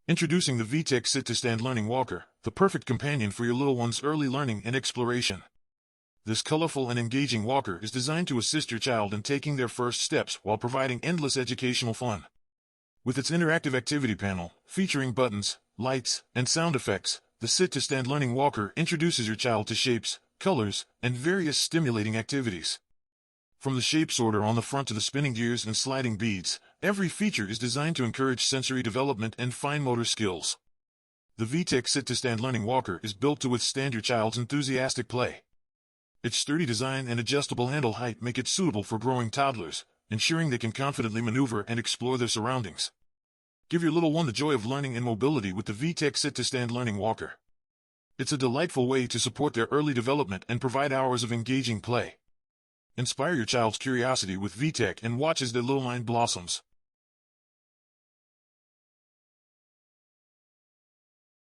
Introducing the VTech Sit-to-Stand Learning Walker, the perfect companion for your little one's early learning and exploration. This colorful and engaging walker is designed to assist your child in taking their first steps while providing endless educational fun. With its interactive activity panel, featuring buttons, lights, and sound effects, the Sit-to-Stand Learning Walker introduces your child to shapes, colors, and various stimulating activities. From the shape sorter on the front to the spinning gears and sliding beads, every feature is designed to encourage sensory development and fine motor skills. The VTech Sit-to-Stand Learning Walker is built to withstand your child's enthusiastic play. Its sturdy design and adjustable handle height make it suitable for growing toddlers, ensuring they can confidently maneuver and explore their surroundings. Give your little one the joy of learning and mobility with the VTech Sit-to-Stand Learning Walker. It's a delightful way to support their early development and provide hours of engaging play. Inspire your child's curiosity with VTech and watch as their little mind blossoms.